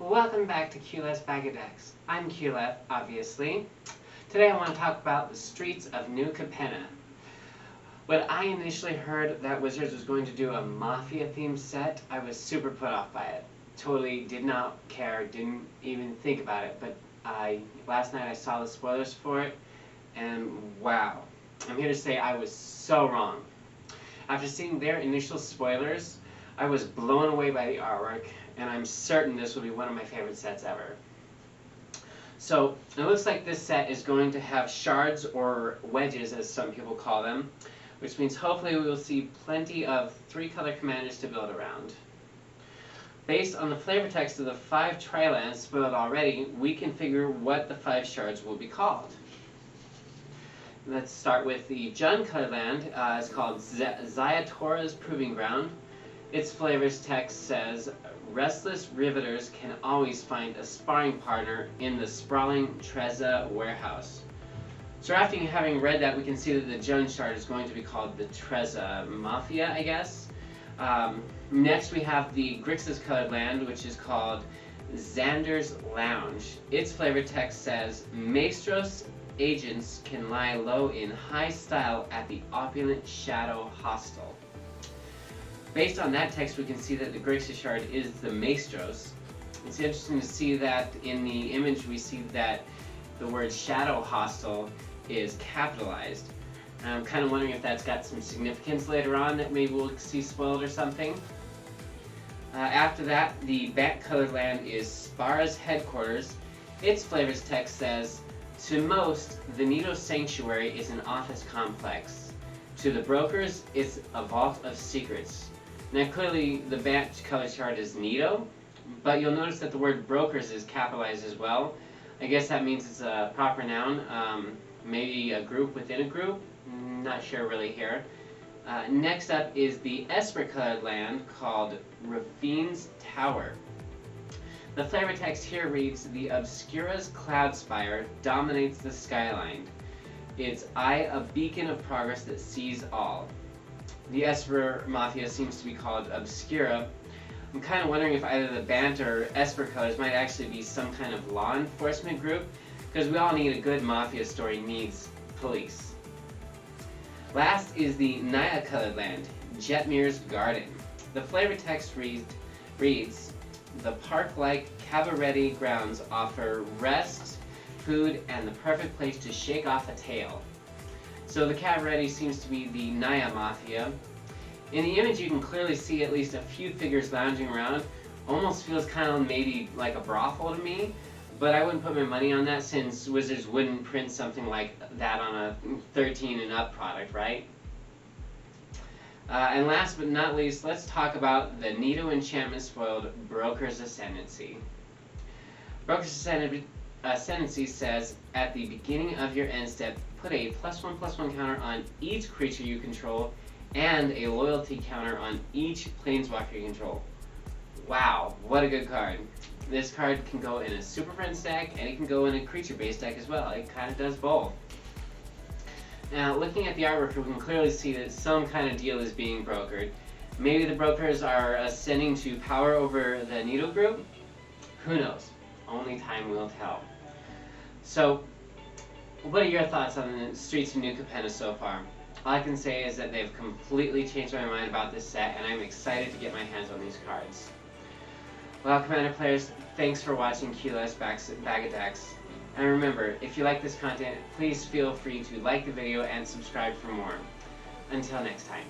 Welcome back to Qleth's Bag of Decks. I'm Qleth, obviously. Today I want to talk about the Streets of New Capena. When I initially heard that Wizards was going to do a Mafia-themed set, I was super put off by it. Totally did not care, didn't even think about it, but last night I saw the spoilers for it, and wow. I'm here to say I was so wrong. After seeing their initial spoilers, I was blown away by the artwork, and I'm certain this will be one of my favorite sets ever. So, it looks like this set is going to have shards, or wedges as some people call them, which means hopefully we will see plenty of 3-color commanders to build around. Based on the flavor text of the 5 tri-lands spoiled already, we can figure what the 5 shards will be called. Let's start with the Jun-colored land. It's called Zayatora's Proving Ground. Its flavors text says, restless riveters can always find a sparring partner in the sprawling Trezza warehouse. So after having read that, we can see that the Jun shard is going to be called the Trezza Mafia, I guess. Next we have the Grixis colored land, which is called Xanders Lounge. Its flavor text says, Maestros agents can lie low in high style at the opulent Shadow Hostel. Based on that text, we can see that the Grixis shard is the Maestros. It's interesting to see that in the image we see that the word Shadow Hostel is capitalized. And I'm kind of wondering if that's got some significance later on that maybe we'll see spoiled or something. After that, the Bat-colored land is Spara's headquarters. Its flavors text says, to most, the Neato Sanctuary is an office complex. To the brokers, it's a vault of secrets. Now clearly the Bat color chart is Neato, but you'll notice that the word brokers is capitalized as well. I guess that means it's a proper noun, maybe a group within a group, not sure really here. Next up is the Esper colored land called Ravines Tower. The flavor text here reads, the Obscura's cloud spire dominates the skyline. Its eye a beacon of progress that sees all. The Esper Mafia seems to be called Obscura. I'm kind of wondering if either the Bant or Esper colors might actually be some kind of law enforcement group, because we all need a good Mafia story needs police. Last is the Naya colored land, Jetmir's Garden. The flavor text reads, the park-like cabaret grounds offer rest, food, and the perfect place to shake off a tail. So the cabaret seems to be the Naya Mafia. In the image you can clearly see at least a few figures lounging around. Almost feels kind of maybe like a brothel to me, but I wouldn't put my money on that since Wizards wouldn't print something like that on a 13 and up product, right? And last but not least, let's talk about the Neato Enchantment spoiled Broker's Ascendancy. Broker's Ascendancy says, at the beginning of your end step, put a +1/+1 counter on each creature you control and a loyalty counter on each planeswalker you control. Wow, what a good card. This card can go in a Super Friends deck and it can go in a creature-based deck as well. It kind of does both. Now, looking at the artwork, we can clearly see that some kind of deal is being brokered. Maybe the brokers are ascending to power over the Neato group? Who knows? Only time will tell. So, what are your thoughts on the Streets of New Capena so far? All I can say is that they've completely changed my mind about this set, and I'm excited to get my hands on these cards. Well, Commander players, thanks for watching Qleth's Bag of Decks. And remember, if you like this content, please feel free to like the video and subscribe for more. Until next time.